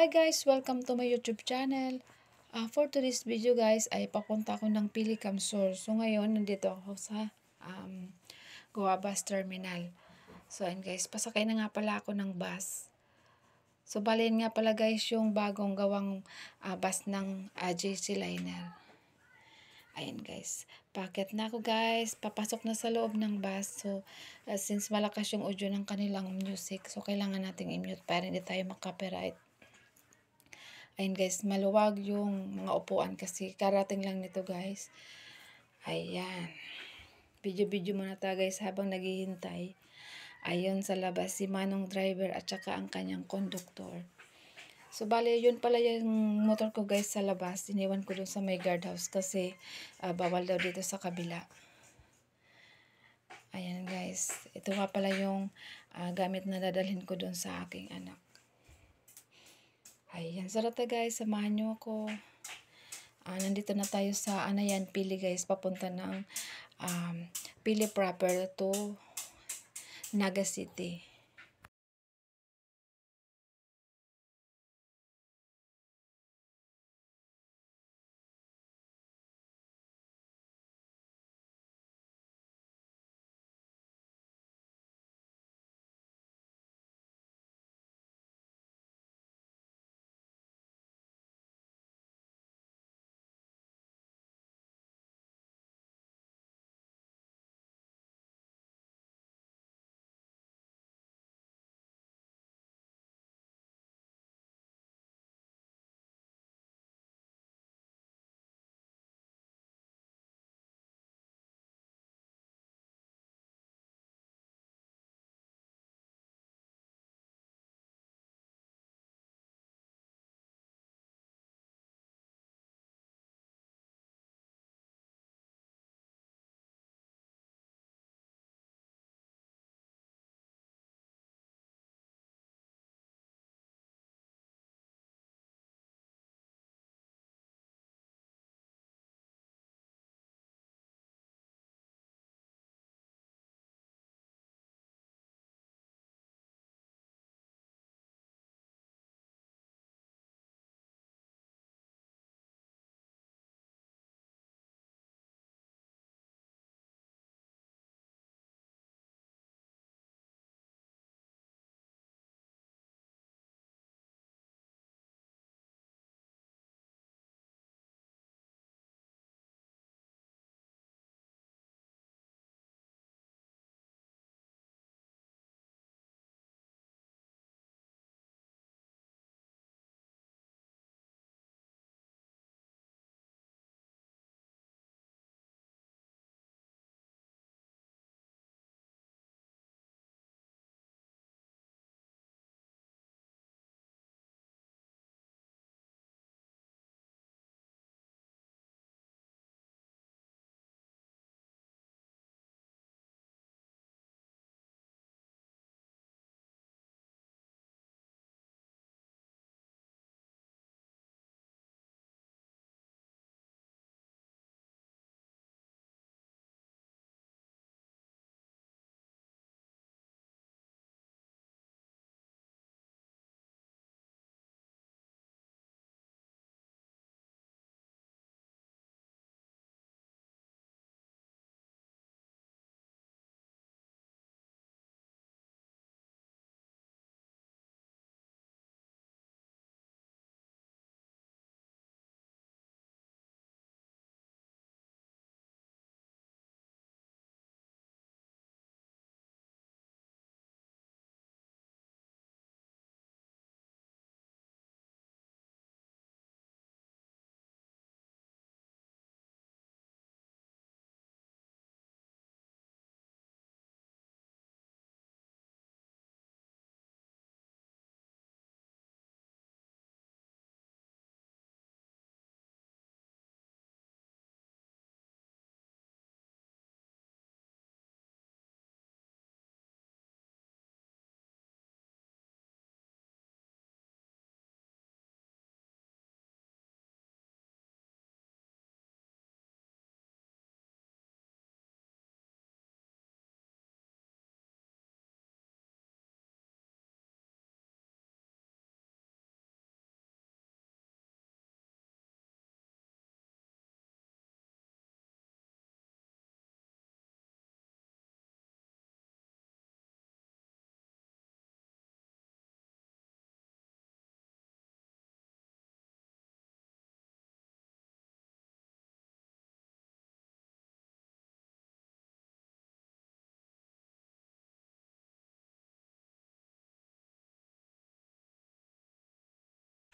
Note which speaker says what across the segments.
Speaker 1: Hi guys! Welcome to my YouTube channel. For today's video guys ay papunta ako ng Pilicam Sur. So ngayon nandito ako sa Goa Bus Terminal. So ayun guys, pasakay na nga pala ako ng bus. So bali nga pala guys yung bagong gawang bus ng JC Liner. Ayan guys, packet na ako guys, papasok na sa loob ng bus. So since malakas yung audio ng kanilang music, so kailangan nating i-mute para hindi tayo mag-copyright. Ayun guys, maluwag yung mga upuan kasi karating lang nito guys. Ayan. Video-video muna tayo guys habang naghihintay. Ayun sa labas si Manong driver at saka ang kanyang conductor. So bale yun pala yung motor ko guys sa labas. Iniwan ko dun sa may guardhouse kasi bawal daw dito sa kabila. Ayan guys. Ito nga pala yung gamit na dadalhin ko dun sa aking anak. Ayan, sarata guys, samahan nyo ako. Nandito na tayo sa Anayan, Pili guys, papunta ng Pili proper to Naga City.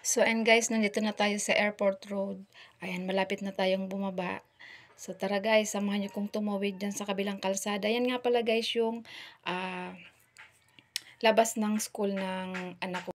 Speaker 1: So and guys, nandito na tayo sa Airport Road. Ayan, malapit na tayong bumaba. So tara guys, samahan niyo kong tumawid dyan sa kabilang kalsada. Yan nga pala guys yung labas ng school ng anak ko.